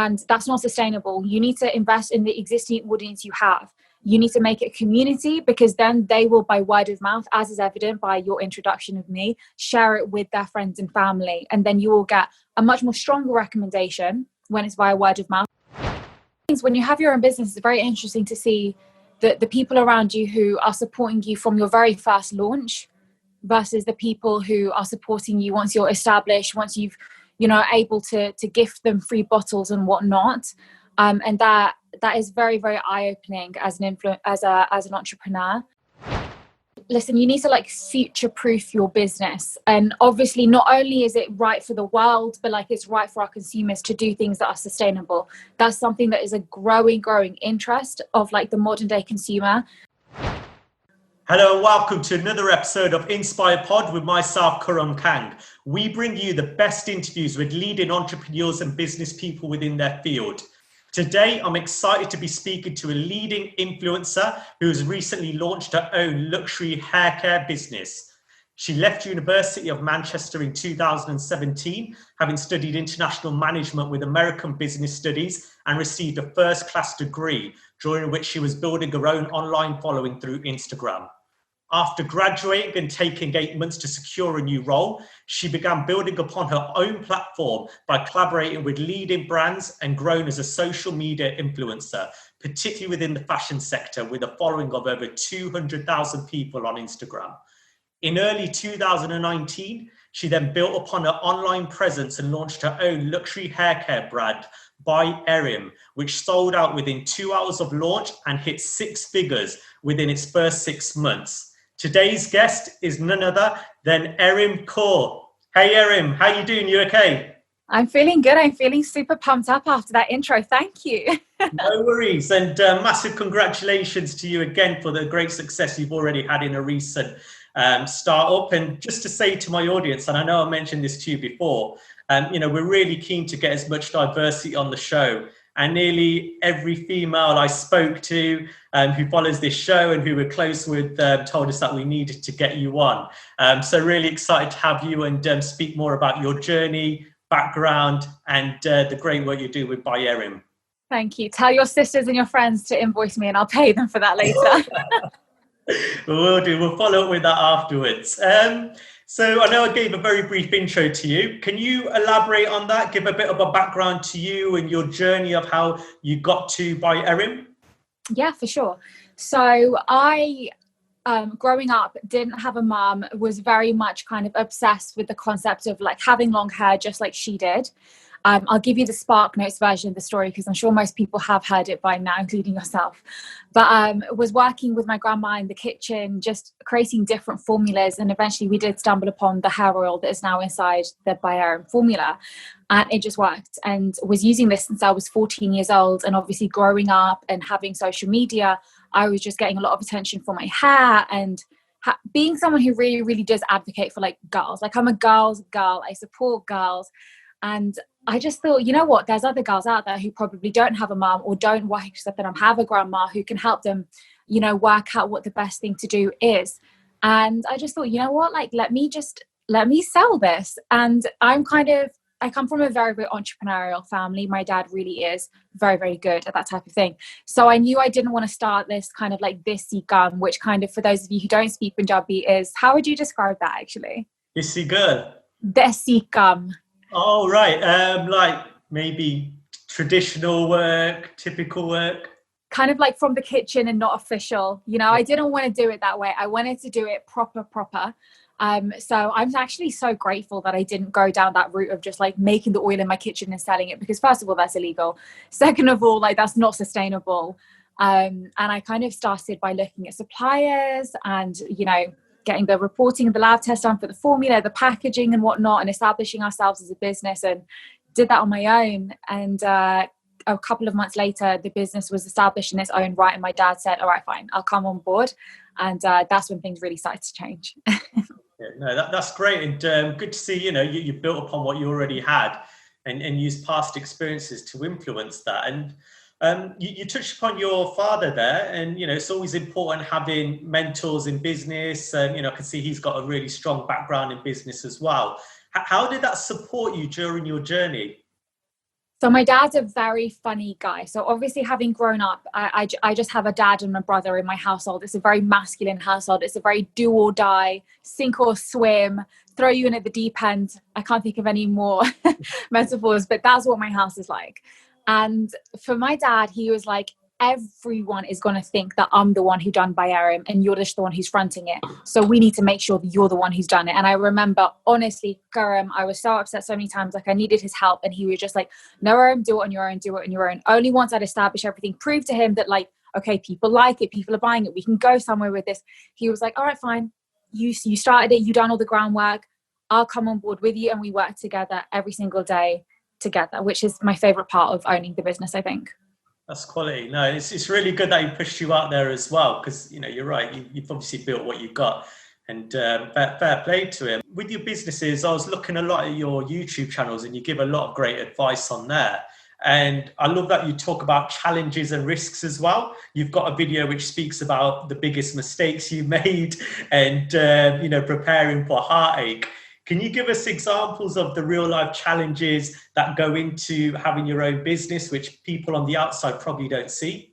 And that's not sustainable. You need to invest in the existing audience you have. You need to make it a community, because then they will, by word of mouth, as is evident by your introduction of me, share it with their friends and family. And then you will get a much more stronger recommendation when it's via word of mouth. When you have your own business, it's very interesting to see the people around you who are supporting you from your very first launch versus the people who are supporting you once you're established, once you've, able to gift them free bottles and whatnot. And that is very, very eye-opening as an entrepreneur. Listen, you need to future-proof your business. And obviously not only is it right for the world, but it's right for our consumers to do things that are sustainable. That's something that is a growing interest of the modern day consumer. Hello and welcome to another episode of Inspire Pod with myself, Erim Kaur. We bring you the best interviews with leading entrepreneurs and business people within their field. Today, I'm excited to be speaking to a leading influencer who has recently launched her own luxury hair care business. She left University of Manchester in 2017, having studied international management with American Business Studies and received a first-class degree, during which she was building her own online following through Instagram. After graduating and taking 8 months to secure a new role, she began building upon her own platform by collaborating with leading brands and grown as a social media influencer, particularly within the fashion sector, with a following of over 200,000 people on Instagram. In early 2019, she then built upon her online presence and launched her own luxury hair care brand, ByErim, which sold out within 2 hours of launch and hit 6 figures within its first 6 months. Today's guest is none other than Erim Kaur. Hey Erim, how you doing? You okay? I'm feeling good. I'm feeling super pumped up after that intro. Thank you. No worries. And massive congratulations to you again for the great success you've already had in a recent startup. And just to say to my audience, and I know I mentioned this to you before, we're really keen to get as much diversity on the show. And nearly every female I spoke to who follows this show and who we're close with told us that we needed to get you on. So really excited to have you and speak more about your journey, background, and the great work you do with ByErim. Thank you. Tell your sisters and your friends to invoice me and I'll pay them for that later. We'll do. We'll follow up with that afterwards. So I know I gave a very brief intro to you. Can you elaborate on that? Give a bit of a background to you and your journey of how you got to ByErim? Yeah, for sure. So I, growing up, didn't have a mum, was very much kind of obsessed with the concept of having long hair just like she did. I'll give you the Spark Notes version of the story because I'm sure most people have heard it by now, including yourself. But was working with my grandma in the kitchen, just creating different formulas. And eventually we did stumble upon the hair oil that is now inside the ByErim formula. And it just worked, and was using this since I was 14 years old. And obviously growing up and having social media, I was just getting a lot of attention for my hair and being someone who really, really does advocate for girls. I'm a girl's girl. I support girls. And I just thought, you know what, there's other girls out there who probably don't have a mum or don't have a grandma who can help them, work out what the best thing to do is. And I just thought, you know what, let me sell this. And I come from a very, very entrepreneurial family. My dad really is very, very good at that type of thing. So I knew I didn't want to start this kind of desi gum, which kind of, for those of you who don't speak Punjabi, is, how would you describe that actually? Desi girl. Desi gum. Oh, right. Maybe traditional work, typical work. Kind of from the kitchen and not official. I didn't want to do it that way. I wanted to do it proper. So I'm actually so grateful that I didn't go down that route of just making the oil in my kitchen and selling it, because first of all, that's illegal. Second of all, that's not sustainable. And I kind of started by looking at suppliers and, getting the reporting and the lab test done for the formula, the packaging and whatnot, and establishing ourselves as a business, and did that on my own. And a couple of months later, the business was established in its own right. And my dad said, all right, fine, I'll come on board. And that's when things really started to change. Yeah, no, that's great. And good to see, you built upon what you already had and used past experiences to influence that. And you touched upon your father there, and it's always important having mentors in business. I can see he's got a really strong background in business as well. How did that support you during your journey? So my dad's a very funny guy. So obviously, having grown up, I just have a dad and a brother in my household. It's a very masculine household. It's a very do or die, sink or swim, throw you in at the deep end. I can't think of any more metaphors, but that's what my house is like. And for my dad, he was like, everyone is going to think that I'm the one who done ByErim and you're just the one who's fronting it. So we need to make sure that you're the one who's done it. And I remember, honestly, Karim, I was so upset so many times. Like, I needed his help. And he was just like, no, Erim, do it on your own, do it on your own. Only once I'd established everything, proved to him that, like, okay, people like it, people are buying it, we can go somewhere with this. He was like, all right, fine. You started it, you done all the groundwork. I'll come on board with you. And we work together every single day together, which is my favorite part of owning the business, I think. That's quality. No, it's really good that he pushed you out there as well, because you're right. You've obviously built what you've got, and fair play to him. With your businesses, I was looking a lot at your YouTube channels, and you give a lot of great advice on there. And I love that you talk about challenges and risks as well. You've got a video which speaks about the biggest mistakes you made, and preparing for heartache. Can you give us examples of the real life challenges that go into having your own business, which people on the outside probably don't see?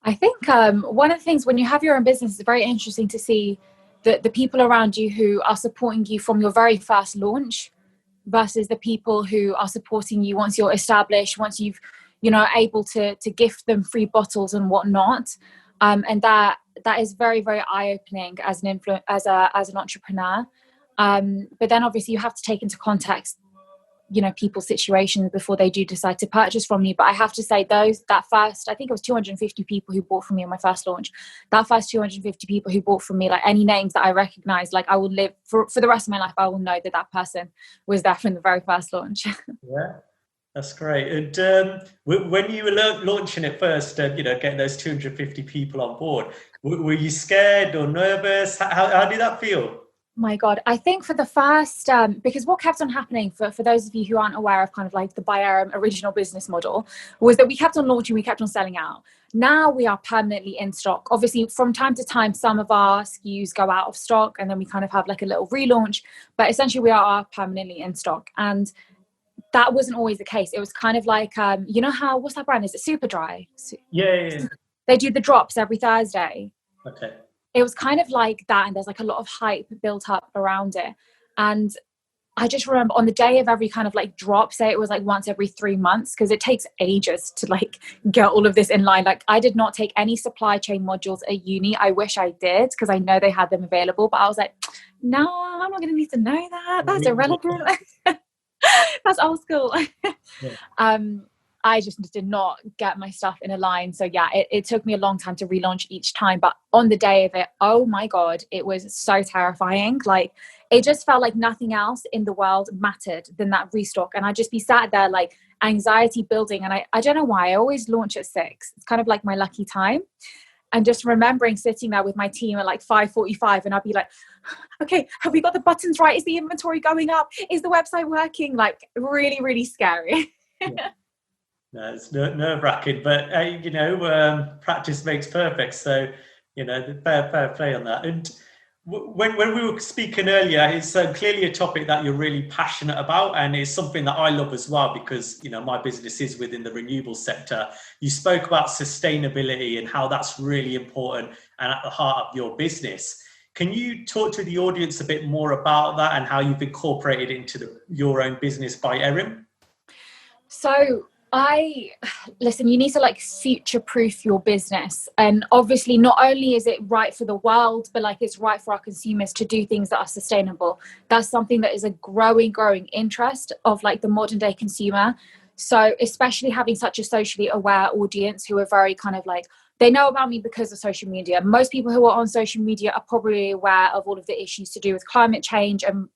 I think one of the things when you have your own business, it's very interesting to see the people around you who are supporting you from your very first launch versus the people who are supporting you once you're established, once you've, able to gift them free bottles and whatnot. And that is very, very eye-opening as as an entrepreneur. But then obviously you have to take into context, people's situations before they do decide to purchase from you. But I have to say that first, I think it was 250 people who bought from me on my first launch. That first 250 people who bought from me, like any names that I recognize, like I will live for the rest of my life, I will know that person was there from the very first launch. Yeah, that's great. And when you were launching it first, getting those 250 people on board, were you scared or nervous? How did that feel? My God, I think for the first, because what kept on happening for those of you who aren't aware of kind of like the ByErim original business model was that we kept on launching, we kept on selling out. Now we are permanently in stock. Obviously, from time to time, some of our SKUs go out of stock and then we kind of have like a little relaunch, but essentially we are permanently in stock. And that wasn't always the case. It was kind of like, what's that brand? Is it Superdry? Yeah. They do the drops every Thursday. Okay. It was kind of like that, and there's like a lot of hype built up around it. And I just remember on the day of every kind of like drop, say it was like once every 3 months, because it takes ages to like get all of this in line. Like I did not take any supply chain modules at uni. I wish I did, because I know they had them available, but I was like, no, I'm not going to need to know that. That's irrelevant. That's old school. Yeah. I just did not get my stuff in a line. So yeah, it took me a long time to relaunch each time. But on the day of it, oh my God, it was so terrifying. Like it just felt like nothing else in the world mattered than that restock. And I'd just be sat there like anxiety building. And I don't know why, I always launch at 6. It's kind of like my lucky time. And just remembering sitting there with my team at like 5:45 and I'd be like, okay, have we got the buttons right? Is the inventory going up? Is the website working? Like really, really scary. Yeah. No, it's nerve-wracking, but practice makes perfect. So, fair play on that. And when we were speaking earlier, it's clearly a topic that you're really passionate about, and it's something that I love as well because, my business is within the renewable sector. You spoke about sustainability and how that's really important and at the heart of your business. Can you talk to the audience a bit more about that and how you've incorporated into your own business ByErim? So, listen, you need to like future-proof your business. And obviously not only is it right for the world, but like it's right for our consumers to do things that are sustainable. That's something that is a growing interest of like the modern day consumer. So especially having such a socially aware audience who are very kind of like, they know about me because of social media. Most people who are on social media are probably aware of all of the issues to do with climate change and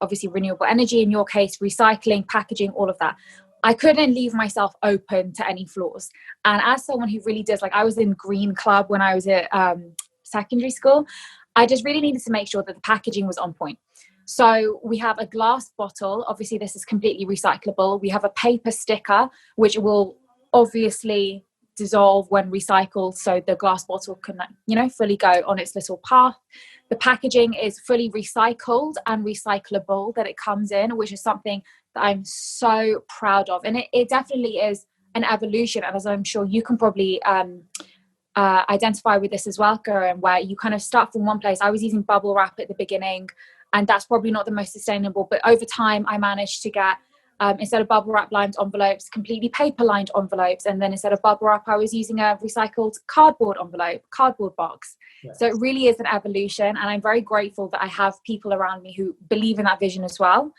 obviously renewable energy, in your case, recycling, packaging, all of that. I couldn't leave myself open to any flaws. And as someone who really does, like I was in Green Club when I was at secondary school, I just really needed to make sure that the packaging was on point. So we have a glass bottle. Obviously, this is completely recyclable. We have a paper sticker, which will obviously dissolve when recycled, so the glass bottle can, you know, fully go on its little path. The packaging is fully recycled and recyclable that it comes in, which is something that I'm so proud of. And it definitely is an evolution, and as I'm sure you can probably identify with this as well, Karan, where you kind of start from one place. I was using bubble wrap at the beginning, and that's probably not the most sustainable, but over time I managed to get instead of bubble wrap lined envelopes, completely paper lined envelopes, and then instead of bubble wrap I was using a recycled cardboard box. Yes. So it really is an evolution, and I'm very grateful that I have people around me who believe in that vision as well.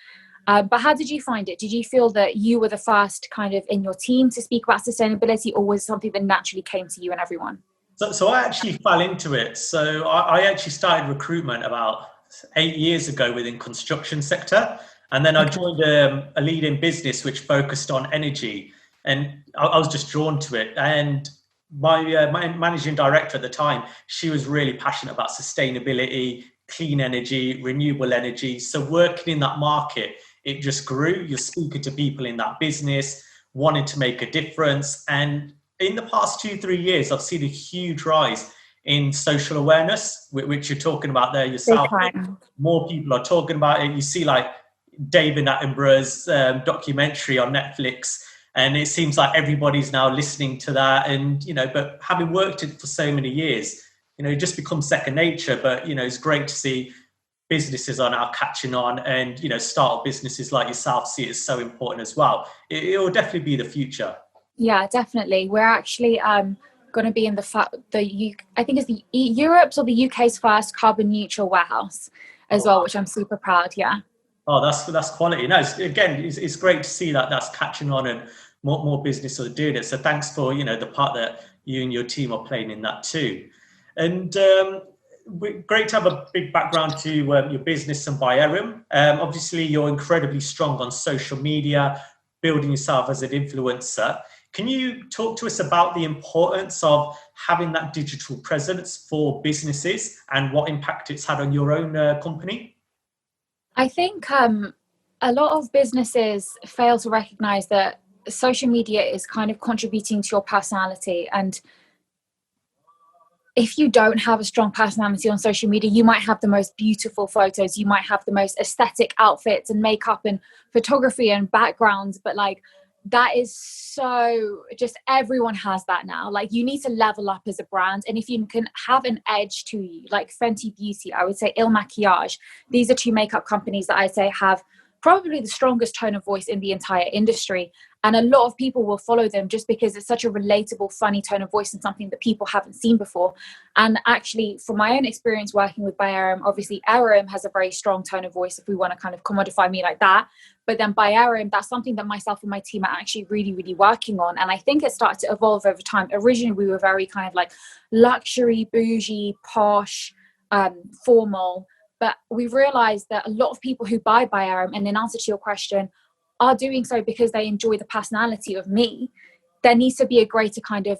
But how did you find it? Did you feel that you were the first kind of in your team to speak about sustainability, or was it something that naturally came to you and everyone? So I actually fell into it. So I actually started recruitment about 8 years ago within construction sector. And then I joined a leading business which focused on energy, and I was just drawn to it. And my managing director at the time, she was really passionate about sustainability, clean energy, renewable energy. So working in that market, it just grew. You're speaking to people in that business, wanting to make a difference. And in the past 2-3 years, I've seen a huge rise in social awareness, which you're talking about there yourself. More people are talking about it. You see like David Attenborough's documentary on Netflix, and it seems like everybody's now listening to that. And, you know, but having worked it for so many years, you know, it just becomes second nature. But, you know, it's great to see businesses are now catching on, and, you know, startup businesses like yourself see it as so important as well. It will definitely be the future. Yeah, definitely. We're actually going to be in I think it's the Europe's or the UK's first carbon neutral warehouse as well, which I'm super proud. Yeah. Oh, that's quality. No, it's great to see that that's catching on, and more business are doing it. So thanks for, you know, the part that you and your team are playing in that too. And great to have a big background to your business and ByErim. Obviously, you're incredibly strong on social media, building yourself as an influencer. Can you talk to us about the importance of having that digital presence for businesses and what impact it's had on your own company? I think a lot of businesses fail to recognize that social media is kind of contributing to your personality. And if you don't have a strong personality on social media, you might have the most beautiful photos, you might have the most aesthetic outfits and makeup and photography and backgrounds, but like, that is so just, everyone has that now. Like, you need to level up as a brand. And if you can have an edge to you, like Fenty Beauty, I would say Il Maquillage, these are two makeup companies that I say have probably the strongest tone of voice in the entire industry. And a lot of people will follow them just because it's such a relatable, funny tone of voice and something that people haven't seen before. And actually, from my own experience working with ByErim, obviously Erim has a very strong tone of voice, if we want to kind of commodify me like that. But then ByErim, that's something that myself and my team are actually really, really working on. And I think it started to evolve over time. Originally, we were very kind of like luxury, bougie, posh, formal. But we've realized that a lot of people who buy ByErim, and in answer to your question, are doing so because they enjoy the personality of me. There needs to be a greater kind of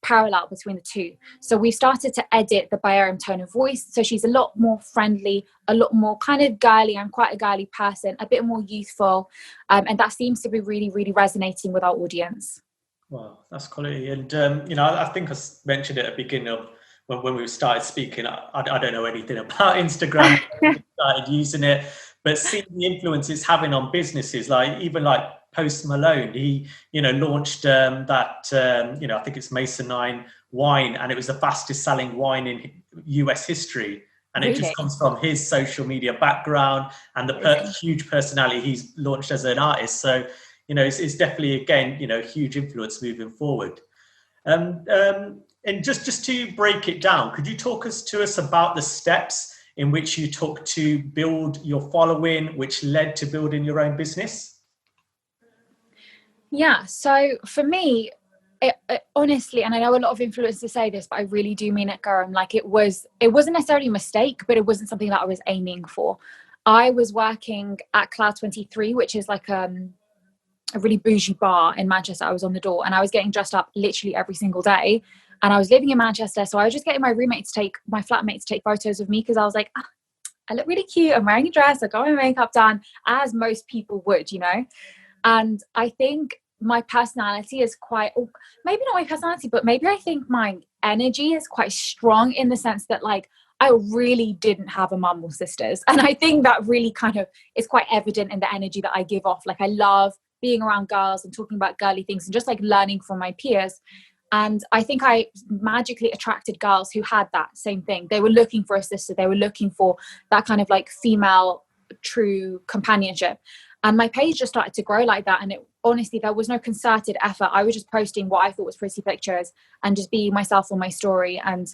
parallel between the two. So we've started to edit the ByErim tone of voice. So she's a lot more friendly, a lot more kind of girly. I'm quite a girly person, a bit more youthful. And that seems to be really, really resonating with our audience. Wow, that's quality. And, you know, I think I mentioned it at the beginning of when we started speaking, I don't know anything about Instagram. I started using it, but seeing the influence it's having on businesses, like even like Post Malone, he, you know, launched that, you know, I think it's Mason 9 wine, and it was the fastest selling wine in US history. And really? It just comes from his social media background and the huge personality he's launched as an artist. So, you know, it's definitely, again, you know, huge influence moving forward. And just to break it down, could you talk to us about the steps in which you took to build your following, which led to building your own business? Yeah, so for me, it honestly, and I know a lot of influencers say this, but I really do mean it, Karan, like it wasn't necessarily a mistake, but it wasn't something that I was aiming for. I was working at Cloud 23, which is like a really bougie bar in Manchester. I was on the door and I was getting dressed up literally every single day. And I was living in Manchester. So I was just getting my flatmate to take photos of me because I was like, I look really cute. I'm wearing a dress. I got my makeup done, as most people would, you know. And I think my personality is quite, or maybe not my personality, but maybe I think my energy is quite strong, in the sense that like I really didn't have a mum or sisters, and I think that really kind of is quite evident in the energy that I give off. Like I love being around girls and talking about girly things and just like learning from my peers. And I think I magically attracted girls who had that same thing. They were looking for a sister. They were looking for that kind of like female true companionship. And my page just started to grow like that. And it honestly, there was no concerted effort. I was just posting what I thought was pretty pictures and just being myself on my story. And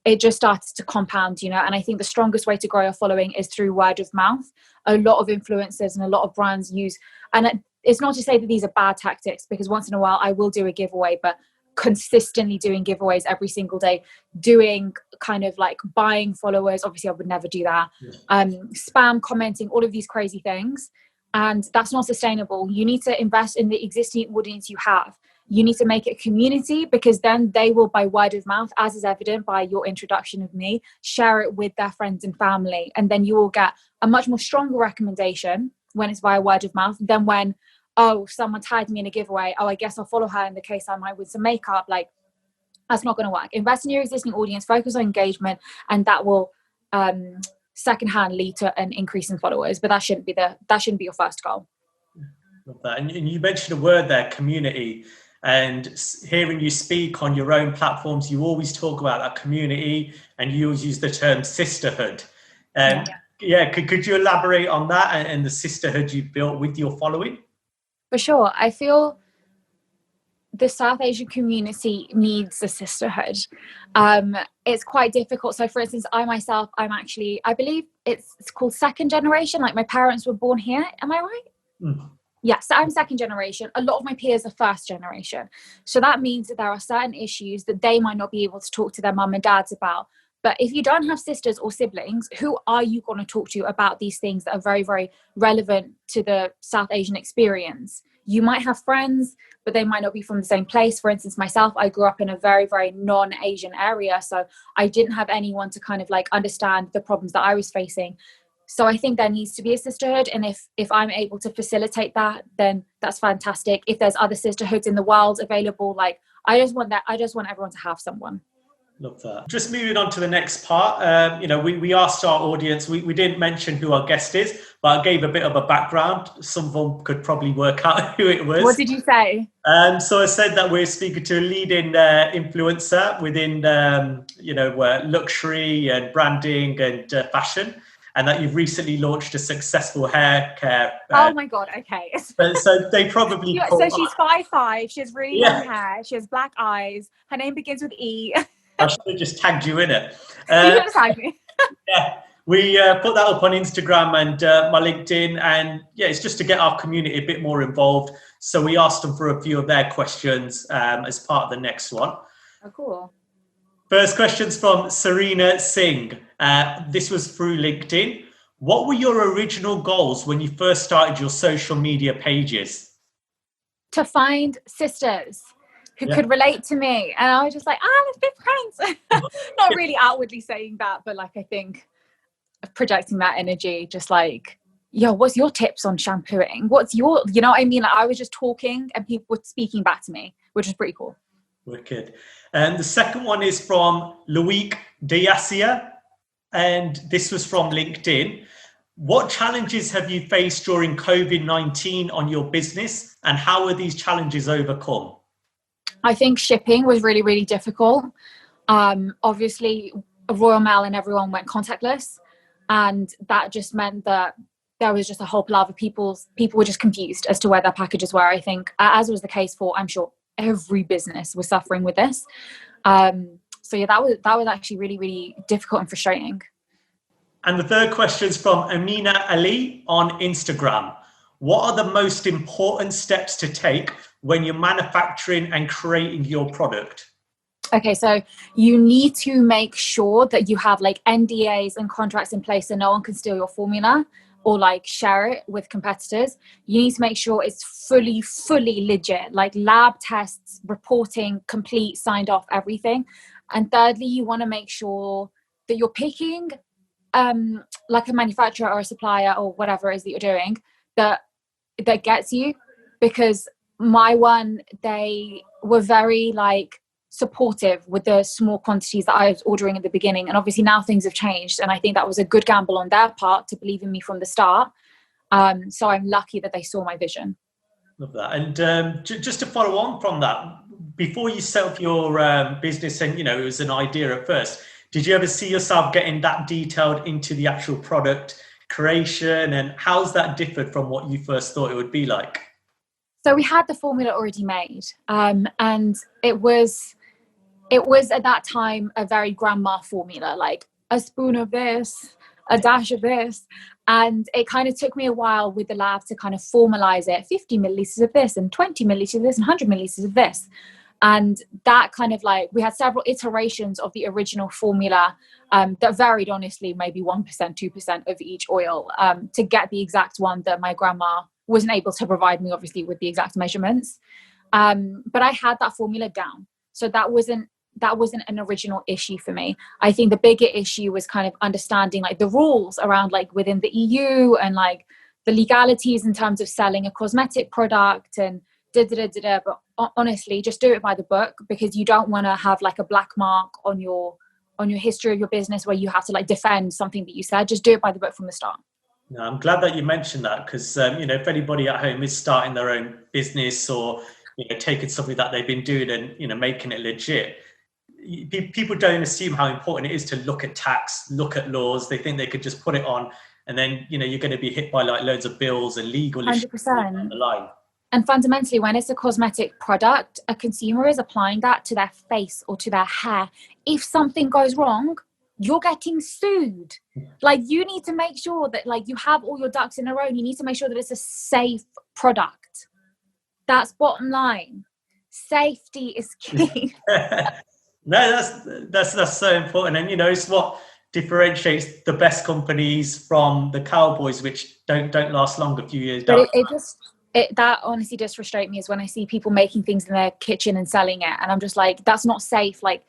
it just started to compound, you know. And I think the strongest way to grow your following is through word of mouth. A lot of influencers and a lot of brands use, and it's not to say that these are bad tactics, because once in a while I will do a giveaway, but consistently doing giveaways every single day, doing kind of like buying followers, obviously I would never do that. Spam commenting, all of these crazy things, and that's not sustainable. You need to invest in the existing audience you have. You need to make it a community, because then they will, by word of mouth, as is evident by your introduction of me, share it with their friends and family, and then you will get a much more stronger recommendation when it's via word of mouth than when, oh, someone tagged me in a giveaway, oh, I guess I'll follow her in the case I might win some makeup. Like, that's not going to work. Invest in your existing audience, focus on engagement, and that will secondhand lead to an increase in followers. But that shouldn't be your first goal. Love that. And you mentioned a word there, community. And hearing you speak on your own platforms, you always talk about that community, and you always use the term sisterhood. Could you elaborate on that and the sisterhood you've built with your following? For sure. I feel the South Asian community needs a sisterhood. It's quite difficult. So for instance, I myself, I believe it's called second generation. Like my parents were born here. Am I right? Yes, so I'm second generation. A lot of my peers are first generation. So that means that there are certain issues that they might not be able to talk to their mum and dads about. But if you don't have sisters or siblings, who are you going to talk to about these things that are very, very relevant to the South Asian experience? You might have friends, but they might not be from the same place. For instance, myself, I grew up in a very, very non-Asian area. So I didn't have anyone to kind of like understand the problems that I was facing. So I think there needs to be a sisterhood. And if I'm able to facilitate that, then that's fantastic. If there's other sisterhoods in the world available, like I just want everyone to have someone. Love that. Just moving on to the next part. We asked our audience, we didn't mention who our guest is, but I gave a bit of a background. Some of them could probably work out who it was. What did you say? So I said that we're speaking to a leading influencer within, luxury and branding and fashion, and that you've recently launched a successful hair care. Oh my God, okay. So they probably... So she's 5'5", she has really long hair, she has black eyes, her name begins with E. I should have just tagged you in it. You should have tagged me. Yeah, we put that up on Instagram and my LinkedIn, and it's just to get our community a bit more involved. So we asked them for a few of their questions as part of the next one. Oh, cool. First question's from Serena Singh. This was through LinkedIn. What were your original goals when you first started your social media pages? To find sisters who could relate to me. And I was just like, let's be friends. Not really outwardly saying that, but like, I think projecting that energy, just like, yo, what's your tips on shampooing? What's your, you know what I mean? Like I was just talking and people were speaking back to me, which is pretty cool. Wicked. And the second one is from Loic Diasia. And this was from LinkedIn. What challenges have you faced during COVID-19 on your business, and how were these challenges overcome? I think shipping was really, really difficult. Obviously, Royal Mail and everyone went contactless, and that just meant that there was just a whole palaver. People were just confused as to where their packages were. I think, as was the case for, I'm sure, every business was suffering with this. So yeah, that was actually really, really difficult and frustrating. And the third question is from Amina Ali on Instagram. What are the most important steps to take when you're manufacturing and creating your product? Okay, so you need to make sure that you have like NDAs and contracts in place so no one can steal your formula or like share it with competitors. You need to make sure it's fully legit, like lab tests, reporting, complete, signed off, everything. And thirdly, you want to make sure that you're picking like a manufacturer or a supplier or whatever it is that you're doing that gets you, because my one, they were very like supportive with the small quantities that I was ordering at the beginning. And obviously now things have changed. And I think that was a good gamble on their part to believe in me from the start. So I'm lucky that they saw my vision. Love that. And just to follow on from that, before you set up your business, and it was an idea at first, did you ever see yourself getting that detailed into the actual product creation, and how's that differed from what you first thought it would be like? So we had the formula already made, and it was at that time a very grandma formula, like a spoon of this, a dash of this. And it kind of took me a while with the lab to kind of formalize it, 50 milliliters of this and 20 milliliters of this and 100 milliliters of this. And that kind of like, we had several iterations of the original formula that varied, honestly, maybe 1%, 2% of each oil to get the exact one that my grandma wasn't able to provide me, obviously, with the exact measurements. But I had that formula down. So that wasn't an original issue for me. I think the bigger issue was kind of understanding like the rules around like within the EU and like the legalities in terms of selling a cosmetic product and But honestly, just do it by the book, because you don't want to have like a black mark on your history of your business where you have to like defend something that you said. Just do it by the book from the start. No, I'm glad that you mentioned that, because if anybody at home is starting their own business or taking something that they've been doing and making it legit, people don't assume how important it is to look at tax, look at laws. They think they could just put it on, and then you're going to be hit by like loads of bills and legal issues 100%. down the line. And fundamentally, when it's a cosmetic product, a consumer is applying that to their face or to their hair. If something goes wrong, you're getting sued. Like, you need to make sure that like you have all your ducks in a row. You need to make sure that it's a safe product. That's bottom line. Safety is key. No, that's so important. And it's what differentiates the best companies from the cowboys, which don't last long, a few years down. But that honestly does frustrate me, is when I see people making things in their kitchen and selling it, and I'm just like, that's not safe. Like,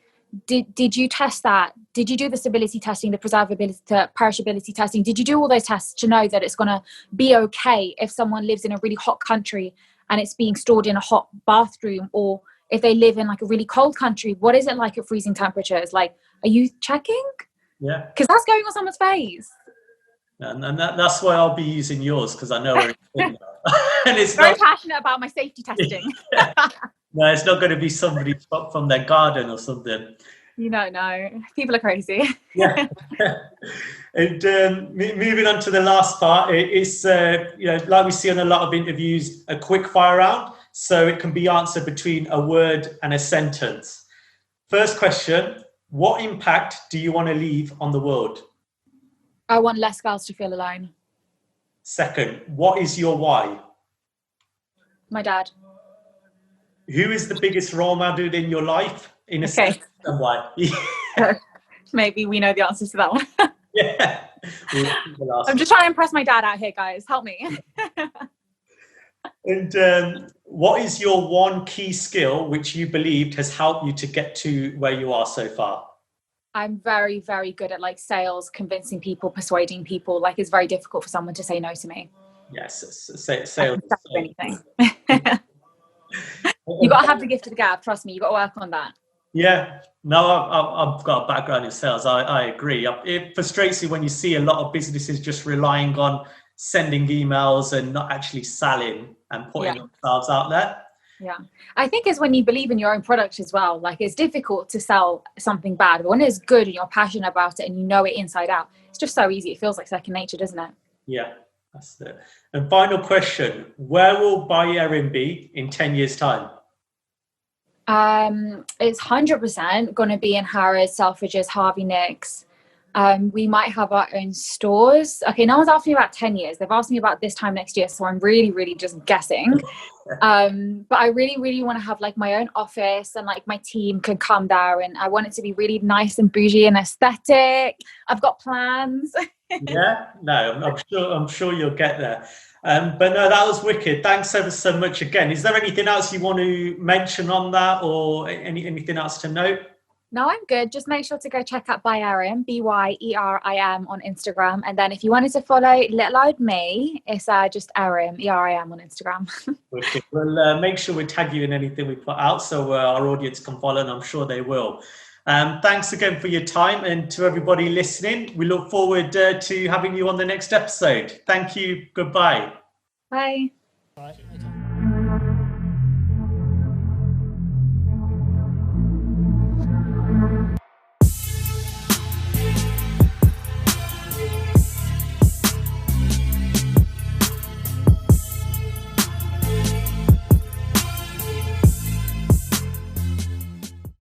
did you test that? Did you do the stability testing, the preservability, perishability testing? Did you do all those tests to know that it's going to be okay if someone lives in a really hot country and it's being stored in a hot bathroom, or if they live in like a really cold country, what is it like at freezing temperatures? Like, are you checking? Yeah, because that's going on someone's face. And that's why I'll be using yours, because I know where it's been. And it's very passionate about my safety testing. No, it's not going to be somebody from their garden or something. No, people are crazy. Yeah. And moving on to the last part, it's like we see on a lot of interviews, a quick fire round, so it can be answered between a word and a sentence. First question: what impact do you want to leave on the world? I want less girls to feel alone. Second, what is your why? My dad. Who is the biggest role model in your life? In a sense, and why? Maybe we know the answers to that one. Yeah. I'm just trying to impress my dad out here, guys. Help me. And what is your one key skill which you believed has helped you to get to where you are so far? I'm very, very good at like sales, convincing people, persuading people. Like, it's very difficult for someone to say no to me. Yes, sales. Anything. You got to have the gift of the gab. Trust me, you got to work on that. Yeah, no, I've got a background in sales. I agree. It frustrates you when you see a lot of businesses just relying on sending emails and not actually selling and putting themselves out there. Yeah, I think it's when you believe in your own product as well. Like, it's difficult to sell something bad, but when it's good and you're passionate about it and you know it inside out, it's just so easy. It feels like second nature, doesn't it? Yeah, that's it. And final question: where will ByErim be in 10 years' time? It's 100% going to be in Harrods, Selfridges, Harvey Nicks. We might have our own stores. Okay, no one's asked me about 10 years. They've asked me about this time next year, so I'm really, really just guessing. But I really, really want to have like my own office, and like my team can come there, and I want it to be really nice and bougie and aesthetic. I've got plans. Yeah, no, I'm sure you'll get there. But no, that was wicked. Thanks ever so much again. Is there anything else you want to mention on that, or anything else to note? No, I'm good. Just make sure to go check out ByErim, ByErim on Instagram. And then if you wanted to follow little old me, it's just Erim, Erim on Instagram. Okay. We'll make sure we tag you in anything we put out so our audience can follow, and I'm sure they will. Thanks again for your time, and to everybody listening, we look forward to having you on the next episode. Thank you. Goodbye. Bye. All right.